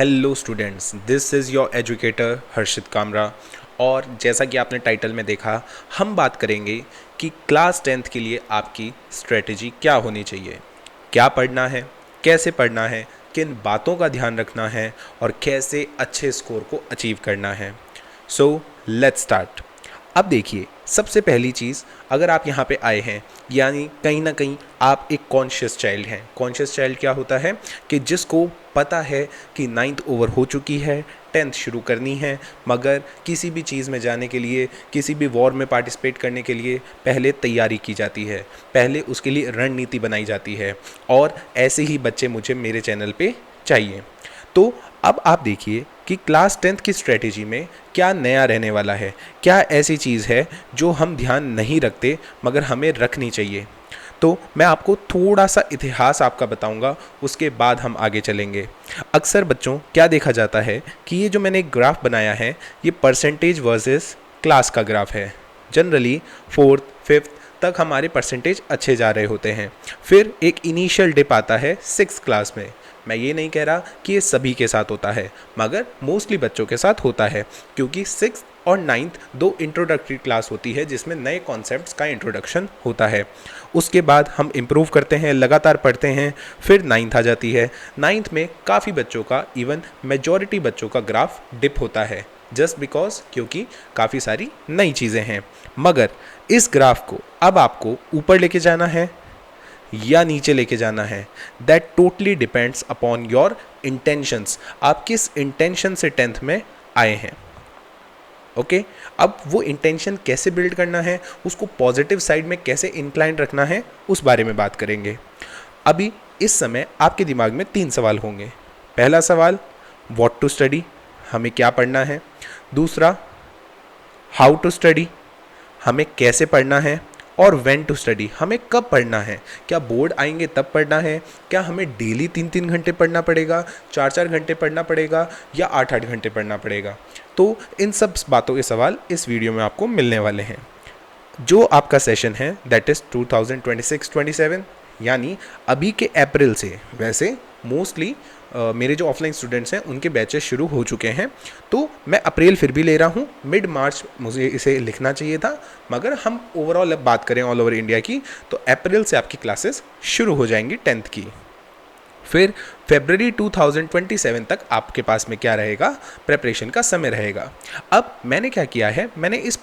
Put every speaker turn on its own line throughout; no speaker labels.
Hello students, this is your educator Harshit Kamra. और जैसा कि आपने टाइटल में देखा, हम बात करेंगे कि क्लास 10th के लिए आपकी स्ट्रेटजी क्या होनी चाहिए, क्या पढ़ना है, कैसे पढ़ना है, किन बातों का ध्यान रखना है और कैसे अच्छे स्कोर को अचीव करना है। So let's start. अब देखिए, सबसे पहली चीज़, अगर आप यहाँ पे आए हैं यानी कहीं ना कहीं आप एक कॉन्शियस चाइल्ड हैं। कॉन्शियस चाइल्ड क्या होता है कि जिसको पता है कि 9th ओवर हो चुकी है, 10th शुरू करनी है, मगर किसी भी चीज़ में जाने के लिए, किसी भी वॉर में पार्टिसिपेट करने के लिए पहले तैयारी की जाती है, पहले उसके लिए रणनीति बनाई जाती है। और ऐसे ही बच्चे मुझे मेरे चैनल पे चाहिए। तो अब आप देखिए कि क्लास 10th की स्ट्रेटेजी में क्या नया रहने वाला है, क्या ऐसी चीज़ है जो हम ध्यान नहीं रखते मगर हमें रखनी चाहिए। तो मैं आपको थोड़ा सा इतिहास आपका बताऊंगा, उसके बाद हम आगे चलेंगे। अक्सर बच्चों क्या देखा जाता है कि ये जो मैंने एक ग्राफ बनाया है, ये परसेंटेज वर्सेस क्लास का ग्राफ है। जनरली 4th 5th तक हमारे परसेंटेज अच्छे जा रहे होते हैं, फिर एक इनिशियल डिप आता है 6th क्लास में। मैं ये नहीं कह रहा कि ये सभी के साथ होता है, मगर मोस्टली बच्चों के साथ होता है, क्योंकि 6th और 9th दो इंट्रोडक्टरी क्लास होती है जिसमें नए कॉन्सेप्ट्स का इंट्रोडक्शन होता है। उसके बाद हम इम्प्रूव करते हैं, लगातार पढ़ते हैं, फिर 9th आ जाती है। 9th में काफ़ी बच्चों का, इवन मेजॉरिटी बच्चों का ग्राफ डिप होता है, जस्ट बिकॉज क्योंकि काफ़ी सारी नई चीज़ें हैं। मगर इस ग्राफ को अब आपको ऊपर लेके जाना है या नीचे लेके जाना है, that totally depends upon your intentions. आप किस इंटेंशन से 10th में आए हैं। ओके, अब वो इंटेंशन कैसे बिल्ड करना है, उसको पॉजिटिव साइड में कैसे इंक्लाइन रखना है, उस बारे में बात करेंगे। अभी इस समय आपके दिमाग में 3 सवाल होंगे। पहला सवाल, व्हाट टू स्टडी, हमें क्या पढ़ना है। दूसरा, हाउ टू स्टडी, हमें कैसे पढ़ना है। और व्हेन टू स्टडी, हमें कब पढ़ना है। क्या बोर्ड आएंगे तब पढ़ना है, क्या हमें डेली 3-3 घंटे पढ़ना पड़ेगा, 4-4 घंटे पढ़ना पड़ेगा, या 8-8 घंटे पढ़ना पड़ेगा। तो इन सब बातों के सवाल इस वीडियो में आपको मिलने वाले हैं। जो आपका सेशन है दैट इज़ 2026-27, यानी अभी के अप्रैल से। वैसे मोस्टली मेरे जो ऑफलाइन स्टूडेंट्स हैं उनके बैचेस शुरू हो चुके हैं, तो मैं अप्रैल फिर भी ले रहा हूँ। मिड मार्च मुझे इसे लिखना चाहिए था, मगर हम ओवरऑल अब बात करें ऑल ओवर इंडिया की, तो अप्रैल से आपकी क्लासेस शुरू हो जाएंगी 10th की। फिर फरवरी 2027 तक आपके पास में क्या रहेगा, प्रेपरेशन का समय रहेगा। अब मैंने क्या किया है, मैंने इस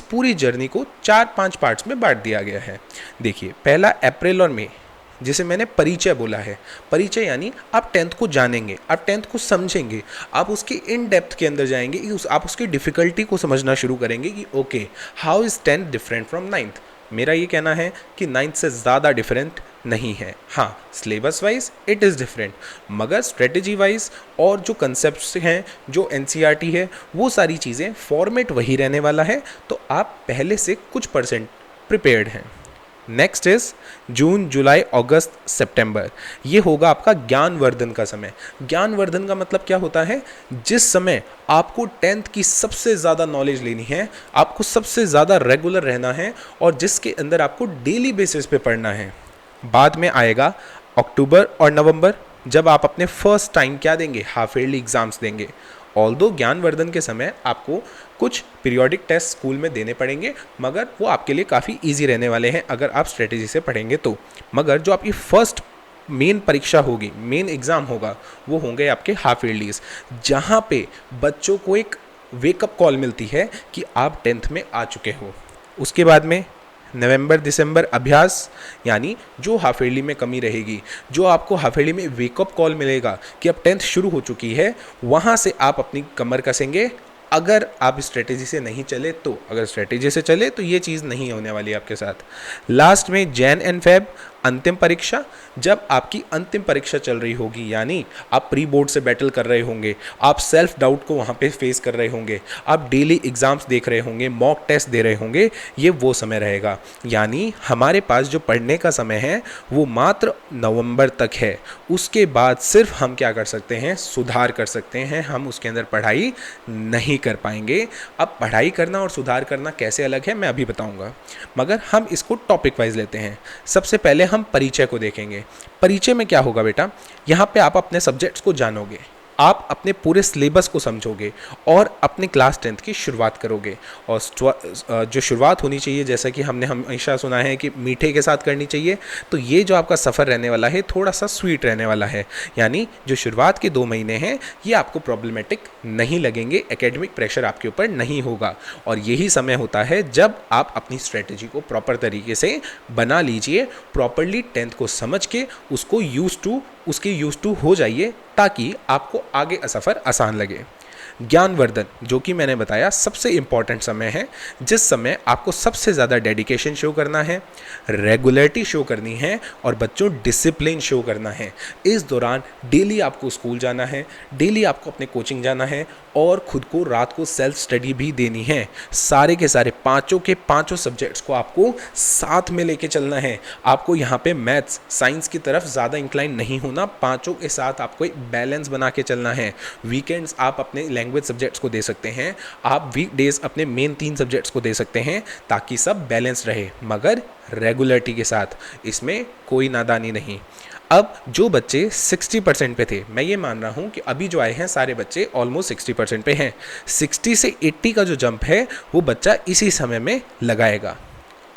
पूरी जर्नी को 4-5 पार्ट्स में बांट दिया गया है। देखिए, पहला अप्रैल और मई, जिसे मैंने परिचय बोला है। परिचय यानी आप 10th को जानेंगे, आप 10th को समझेंगे, आप उसके इन डेप्थ के अंदर जाएंगे, आप उसकी डिफ़िकल्टी को समझना शुरू करेंगे कि okay, how is 10th different from 9th। मेरा ये कहना है कि 9th से ज़्यादा डिफरेंट नहीं है। हाँ, syllabus wise it is different, मगर स्ट्रेटजी वाइज और जो कंसेप्ट्स हैं, जो एनसीईआरटी है, वो सारी चीज़ें, फॉर्मेट वही रहने वाला है। तो आप पहले से कुछ परसेंट प्रिपेयर्ड हैं। नेक्स्ट इज जून, जुलाई, अगस्त, सितंबर। ये होगा आपका ज्ञानवर्धन का समय। ज्ञानवर्धन का मतलब क्या होता है, जिस समय आपको 10th की सबसे ज़्यादा नॉलेज लेनी है, आपको सबसे ज़्यादा रेगुलर रहना है, और जिसके अंदर आपको डेली बेसिस पे पढ़ना है। बाद में आएगा अक्टूबर और नवंबर, जब आप अपने फर्स्ट टाइम क्या देंगे, हाफ ईयरली एग्जाम्स देंगे। ऑल्दो ज्ञानवर्धन के समय आपको कुछ पीरियोडिक टेस्ट स्कूल में देने पड़ेंगे, मगर वो आपके लिए काफ़ी इजी रहने वाले हैं अगर आप स्ट्रेटेजी से पढ़ेंगे तो। मगर जो आपकी फर्स्ट मेन परीक्षा होगी, मेन एग्ज़ाम होगा, वो होंगे आपके हाफ ईयरलीज, जहाँ पे बच्चों को एक वेकअप कॉल मिलती है कि आप 10th में आ चुके हो। उसके बाद में नवंबर दिसंबर अभ्यास, यानी जो हाफ ईयरली में कमी रहेगी, जो आपको हाफ ईयरली में वेकअप कॉल मिलेगा कि अब 10th शुरू हो चुकी है, वहाँ से आप अपनी कमर कसेंगे। अगर आप स्ट्रेटेजी से नहीं चले तो, अगर स्ट्रेटेजी से चले तो ये चीज़ नहीं होने वाली आपके साथ। लास्ट में जैन एंड फेब अंतिम परीक्षा, जब आपकी अंतिम परीक्षा चल रही होगी, यानी आप प्री बोर्ड से बैटल कर रहे होंगे, आप सेल्फ डाउट को वहाँ पे फेस कर रहे होंगे, आप डेली एग्जाम्स देख रहे होंगे, मॉक टेस्ट दे रहे होंगे, ये वो समय रहेगा। यानी हमारे पास जो पढ़ने का समय है वो मात्र नवंबर तक है। उसके बाद सिर्फ हम क्या कर सकते हैं, सुधार कर सकते हैं, हम उसके अंदर पढ़ाई नहीं कर पाएंगे। अब पढ़ाई करना और सुधार करना कैसे अलग है मैं अभी बताऊंगा, मगर हम इसको टॉपिक वाइज लेते हैं। सबसे पहले हम परिचय को देखेंगे। परिचय में क्या होगा बेटा, यहाँ पे आप अपने सब्जेक्ट्स को जानोगे। आप अपने पूरे सिलेबस को समझोगे और अपने क्लास 10th की शुरुआत करोगे। और जो शुरुआत होनी चाहिए, जैसा कि हमने हमेशा सुना है कि मीठे के साथ करनी चाहिए, तो ये जो आपका सफ़र रहने वाला है थोड़ा सा स्वीट रहने वाला है। यानी जो शुरुआत के 2 महीने हैं ये आपको प्रॉब्लमेटिक नहीं लगेंगे, एकेडमिक प्रेशर आपके ऊपर नहीं होगा। और यही समय होता है जब आप अपनी स्ट्रेटजी को प्रॉपर तरीके से बना लीजिए, प्रॉपरली 10th को समझ के उसको उसके यूज टू हो जाइए, ताकि आपको आगे का सफ़र आसान लगे। ज्ञानवर्धन, जो कि मैंने बताया सबसे इम्पॉर्टेंट समय है, जिस समय आपको सबसे ज़्यादा डेडिकेशन शो करना है, रेगुलरिटी शो करनी है और बच्चों डिसिप्लिन शो करना है। इस दौरान डेली आपको स्कूल जाना है, डेली आपको अपने कोचिंग जाना है और खुद को रात को सेल्फ स्टडी भी देनी है। सारे के सारे पाँचों के पाँचों सब्जेक्ट्स को आपको साथ में लेके चलना है। आपको यहाँ पे मैथ्स साइंस की तरफ ज़्यादा इंक्लाइन नहीं होना, पाँचों के साथ आपको एक बैलेंस बना के चलना है। वीकेंड्स आप अपने लैंग्वेज सब्जेक्ट्स को दे सकते हैं, आप वीकडेज अपने मेन 3 सब्जेक्ट्स को दे सकते हैं, ताकि सब बैलेंस रहे, मगर रेगुलरिटी के साथ। इसमें कोई नादानी नहीं। अब जो बच्चे 60% पे थे, मैं ये मान रहा हूँ कि अभी जो आए हैं सारे बच्चे ऑलमोस्ट 60% पे हैं। 60 से 80 का जो जंप है वो बच्चा इसी समय में लगाएगा।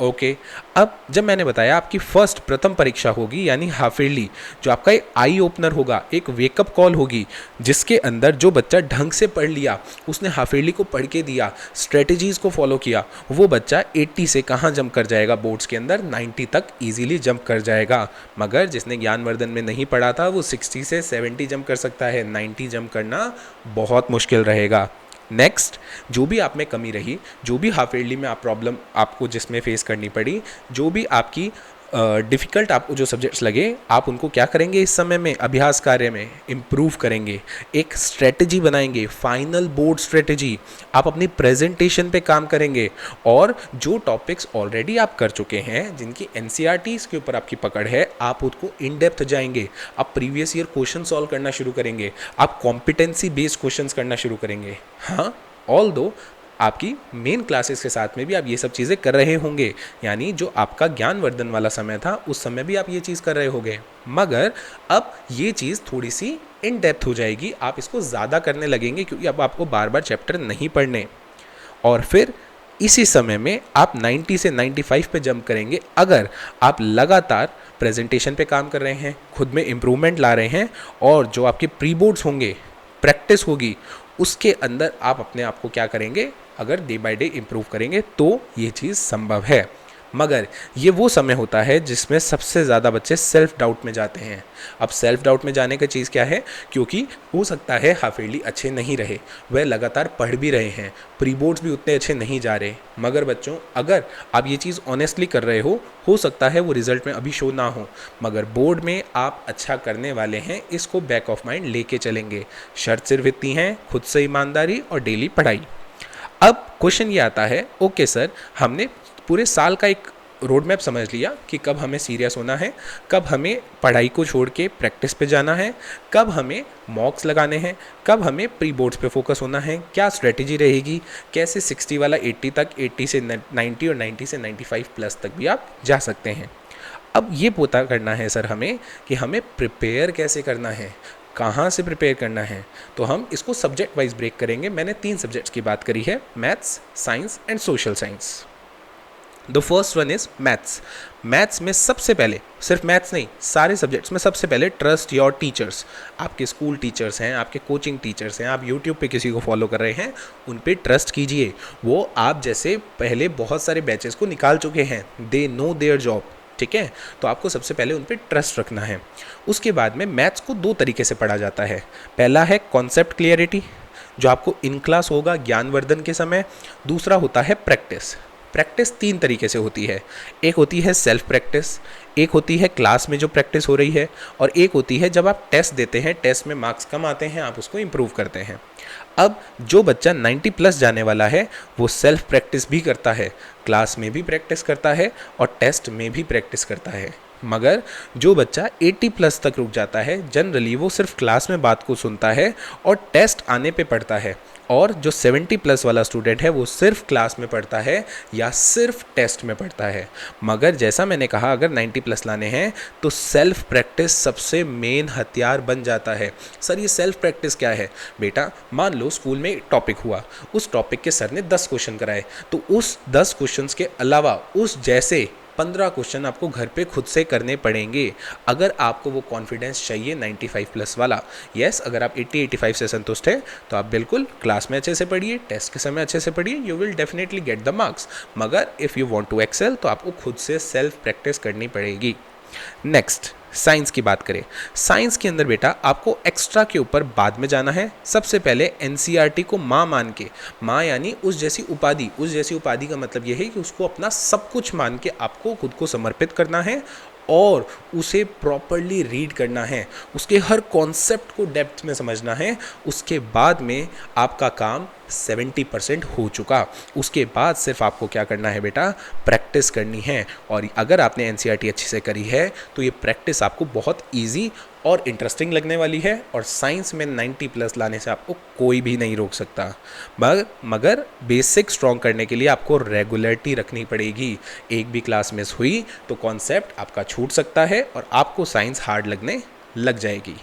ओके, अब जब मैंने बताया आपकी प्रथम परीक्षा होगी, यानी हाफ ईयरली, जो आपका एक आई ओपनर होगा, एक वेकअप कॉल होगी, जिसके अंदर जो बच्चा ढंग से पढ़ लिया, उसने हाफ ईयरली को पढ़ के दिया, स्ट्रेटजीज़ को फॉलो किया, वो बच्चा 80 से कहाँ जंप कर जाएगा, बोर्ड्स के अंदर 90 तक ईजिली जंप कर जाएगा। मगर जिसने ज्ञानवर्धन में नहीं पढ़ा था वो 60 से 70 जंप कर सकता है, 90 जंप करना बहुत मुश्किल रहेगा। नेक्स्ट, जो भी आप में कमी रही, जो भी हाफ ईयरली में आप प्रॉब्लम आपको जिसमें फेस करनी पड़ी, जो भी आपकी डिफ़िकल्ट आपको जो सब्जेक्ट्स लगे, आप उनको क्या करेंगे, इस समय में अभ्यास कार्य में इम्प्रूव करेंगे, एक स्ट्रेटजी बनाएंगे, फाइनल बोर्ड स्ट्रेटजी। आप अपनी प्रेजेंटेशन पे काम करेंगे और जो टॉपिक्स ऑलरेडी आप कर चुके हैं, जिनकी एनसीईआरटीज़ के ऊपर आपकी पकड़ है, आप उसको इन डेप्थ जाएंगे, आप प्रीवियस ईयर क्वेश्चन सॉल्व करना शुरू करेंगे, आप कॉम्पिटेंसी बेस्ड क्वेश्चंस करना शुरू करेंगे। हाँ, ऑल दो आपकी मेन क्लासेस के साथ में भी आप ये सब चीज़ें कर रहे होंगे, यानी जो आपका ज्ञानवर्धन वाला समय था उस समय भी आप ये चीज़ कर रहे होंगे, मगर अब ये चीज़ थोड़ी सी इन डेप्थ हो जाएगी, आप इसको ज़्यादा करने लगेंगे, क्योंकि अब आपको बार बार चैप्टर नहीं पढ़ने। और फिर इसी समय में आप 90 से 95 पे जंप करेंगे, अगर आप लगातार प्रेजेंटेशन पे काम कर रहे हैं, खुद में इम्प्रूवमेंट ला रहे हैं, और जो आपके प्री बोर्ड्स होंगे, प्रैक्टिस होगी, उसके अंदर आप अपने आप को क्या करेंगे, अगर डे बाय डे इम्प्रूव करेंगे तो ये चीज़ संभव है। मगर ये वो समय होता है जिसमें सबसे ज़्यादा बच्चे सेल्फ डाउट में जाते हैं। अब सेल्फ डाउट में जाने का चीज़ क्या है, क्योंकि हो सकता है हाफ ईयरली अच्छे नहीं रहे, वह लगातार पढ़ भी रहे हैं, प्री बोर्ड्स भी उतने अच्छे नहीं जा रहे, मगर बच्चों अगर आप ये चीज़ ऑनेस्टली कर रहे हो सकता है वो रिजल्ट में अभी शो ना हो, मगर बोर्ड में आप अच्छा करने वाले हैं, इसको बैक ऑफ माइंड लेके चलेंगे। शर्त सिर्फ इतनी है, खुद से ईमानदारी और डेली पढ़ाई। अब क्वेश्चन ये आता है, ओके सर, हमने पूरे साल का एक रोड मैप समझ लिया कि कब हमें सीरियस होना है, कब हमें पढ़ाई को छोड़ के प्रैक्टिस पे जाना है, कब हमें मॉक्स लगाने हैं, कब हमें प्री बोर्ड्स पे फोकस होना है, क्या स्ट्रेटजी रहेगी, कैसे 60 वाला 80 तक, 80 से 90 और 90 से 95 प्लस तक भी आप जा सकते हैं। अब ये पता करना है सर हमें कि हमें प्रिपेयर कैसे करना है, कहाँ से प्रिपेयर करना है, तो हम इसको सब्जेक्ट वाइज ब्रेक करेंगे। मैंने 3 सब्जेक्ट्स की बात करी है, maths, science and social science. The first one is maths. Maths में सबसे पहले, सिर्फ मैथ्स नहीं, सारे सब्जेक्ट्स में सबसे पहले ट्रस्ट योर टीचर्स। आपके स्कूल टीचर्स हैं, आपके कोचिंग टीचर्स हैं, आप यूट्यूब पे किसी को फॉलो कर रहे हैं, उन पे ट्रस्ट कीजिए। वो आप जैसे पहले बहुत सारे बैचेस को निकाल चुके हैं, दे नो देयर जॉब, ठीक है, तो आपको सबसे पहले उन पे ट्रस्ट रखना है। उसके बाद में मैथ्स को 2 तरीके से पढ़ा जाता है। पहला है कॉन्सेप्ट क्लियरिटी, जो आपको इन क्लास होगा ज्ञानवर्धन के समय। दूसरा होता है प्रैक्टिस। प्रैक्टिस 3 तरीके से होती है, एक होती है सेल्फ प्रैक्टिस, एक होती है क्लास में जो प्रैक्टिस हो रही है, और एक होती है जब आप टेस्ट देते हैं, टेस्ट में मार्क्स कम आते हैं, आप उसको इम्प्रूव करते हैं। अब जो बच्चा 90 प्लस जाने वाला है वो सेल्फ प्रैक्टिस भी करता है, क्लास में भी प्रैक्टिस करता है और टेस्ट में भी प्रैक्टिस करता है। मगर जो बच्चा 80 प्लस तक रुक जाता है, जनरली वो सिर्फ क्लास में बात को सुनता है और टेस्ट आने पे पढ़ता है, और जो 70 प्लस वाला स्टूडेंट है वो सिर्फ क्लास में पढ़ता है या सिर्फ टेस्ट में पढ़ता है। मगर जैसा मैंने कहा, अगर 90 प्लस लाने हैं तो सेल्फ प्रैक्टिस सबसे मेन हथियार बन जाता है। सर ये सेल्फ प्रैक्टिस क्या है? बेटा मान लो स्कूल में एक टॉपिक हुआ, उस टॉपिक के सर ने 10 क्वेश्चन कराए, तो उस 10 क्वेश्चंस के अलावा उस जैसे 15 क्वेश्चन आपको घर पे खुद से करने पड़ेंगे, अगर आपको वो कॉन्फिडेंस चाहिए 95 प्लस वाला। यस, अगर आप 80-85 से संतुष्ट हैं तो आप बिल्कुल क्लास में अच्छे से पढ़िए, टेस्ट के समय अच्छे से पढ़िए, you will definitely get the marks. मगर if you want to excel तो आपको खुद से सेल्फ प्रैक्टिस करनी पड़ेगी। नेक्स्ट, साइंस की बात करें। साइंस के अंदर बेटा आपको एक्स्ट्रा के ऊपर बाद में जाना है। सबसे पहले एनसीईआरटी को माँ मान के, माँ यानी उस जैसी उपाधि का मतलब यह है कि उसको अपना सब कुछ मान के आपको खुद को समर्पित करना है और उसे प्रॉपरली रीड करना है, उसके हर कॉन्सेप्ट को डेप्थ में समझना है। उसके बाद में आपका काम 70% हो चुका। उसके बाद सिर्फ आपको क्या करना है बेटा? प्रैक्टिस करनी है। और अगर आपने एनसीईआरटी अच्छे से करी है तो ये प्रैक्टिस आपको बहुत इजी और इंटरेस्टिंग लगने वाली है, और साइंस में 90 प्लस लाने से आपको कोई भी नहीं रोक सकता। मगर बेसिक स्ट्रॉन्ग करने के लिए आपको रेगुलरिटी रखनी पड़ेगी। एक भी क्लास मिस हुई तो कॉन्सेप्ट आपका छूट सकता है और आपको साइंस हार्ड लगने लग जाएगी।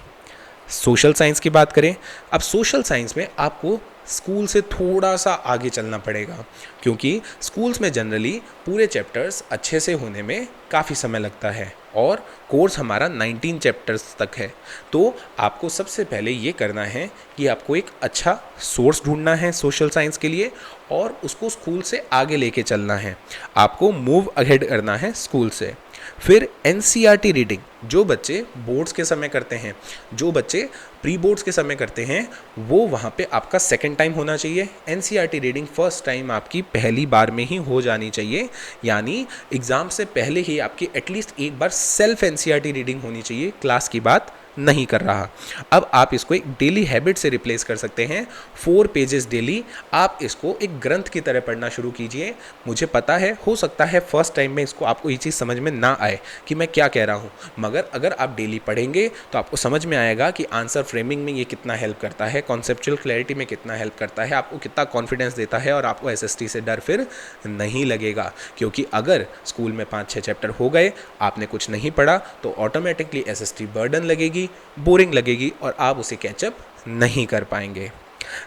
सोशल साइंस की बात करें। अब सोशल साइंस में आपको स्कूल से थोड़ा सा आगे चलना पड़ेगा, क्योंकि स्कूल्स में जनरली पूरे चैप्टर्स अच्छे से होने में काफ़ी समय लगता है और कोर्स हमारा 19 चैप्टर्स तक है। तो आपको सबसे पहले ये करना है कि आपको एक अच्छा सोर्स ढूंढना है सोशल साइंस के लिए और उसको स्कूल से आगे लेके चलना है। आपको मूव अहेड करना है स्कूल से। फिर एनसीईआरटी रीडिंग जो बच्चे बोर्ड्स के समय करते हैं, जो बच्चे प्री बोर्ड्स के समय करते हैं, वो वहाँ पे आपका सेकंड टाइम होना चाहिए। एनसीईआरटी रीडिंग फर्स्ट टाइम आपकी पहली बार में ही हो जानी चाहिए, यानी एग्ज़ाम से पहले ही आपकी एटलीस्ट एक बार सेल्फ एनसीईआरटी रीडिंग होनी चाहिए। क्लास की बात नहीं कर रहा। अब आप इसको एक डेली हैबिट से रिप्लेस कर सकते हैं। 4 पेजेस डेली आप इसको एक ग्रंथ की तरह पढ़ना शुरू कीजिए। मुझे पता है, हो सकता है फर्स्ट टाइम में इसको आपको ये चीज़ समझ में ना आए कि मैं क्या कह रहा हूँ, मगर अगर आप डेली पढ़ेंगे तो आपको समझ में आएगा कि आंसर फ्रेमिंग में ये कितना हेल्प करता है, कॉन्सेप्चुअल क्लैरिटी में कितना हेल्प करता है, आपको कितना कॉन्फिडेंस देता है और आपको एसएसटी से डर फिर नहीं लगेगा। क्योंकि अगर स्कूल में 5-6 चैप्टर हो गए, आपने कुछ नहीं पढ़ा, तो ऑटोमेटिकली एसएसटी बर्डन लगेगी, बोरिंग लगेगी और आप उसे कैचअप नहीं कर पाएंगे।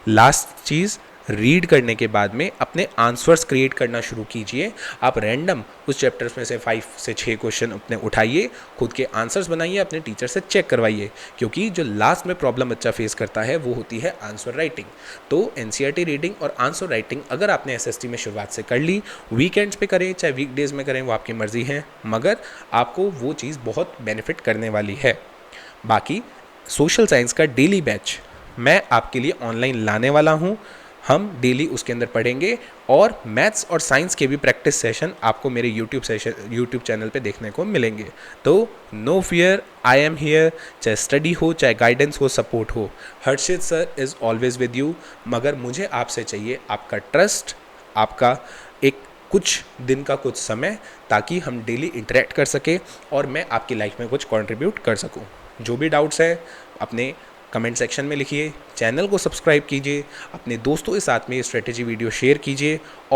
लास्ट चीज़, रीड करने के बाद में अपने आंसर्स क्रिएट करना शुरू कीजिए। आप रैंडम उस चैप्टर्स में से 5 से 6 क्वेश्चन अपने उठाइए, खुद के आंसर्स बनाइए, अपने टीचर से चेक करवाइए, क्योंकि जो लास्ट में प्रॉब्लम बच्चा फेस करता है वो होती है आंसर राइटिंग। तो एनसीईआरटी रीडिंग और आंसर राइटिंग अगर आपने एसएसटी में शुरुआत से कर ली, वीकेंड्स पे करें चाहे वीकडेज़ में करें, वो आपकी मर्ज़ी है, मगर आपको वो चीज़ बहुत बेनिफिट करने वाली है। बाकी सोशल साइंस का डेली बैच मैं आपके लिए ऑनलाइन लाने वाला हूँ। हम डेली उसके अंदर पढ़ेंगे और मैथ्स और साइंस के भी प्रैक्टिस सेशन आपको मेरे यूट्यूब चैनल पे देखने को मिलेंगे। तो no fear, I am here. चाहे स्टडी हो, चाहे गाइडेंस हो, सपोर्ट हो, Harshit sir is always with you. मगर मुझे आपसे चाहिए आपका ट्रस्ट, आपका एक कुछ दिन का कुछ समय, ताकि हम डेली इंटरेक्ट कर सके और मैं आपकी लाइफ में कुछ कंट्रीब्यूट कर सकूं। जो भी डाउट्स है अपने कमेंट सेक्शन में लिखिए, चैनल को सब्सक्राइब कीजिए, अपने दोस्तों के साथ में ये स्ट्रेटेजी वीडियो शेयर कीजिए और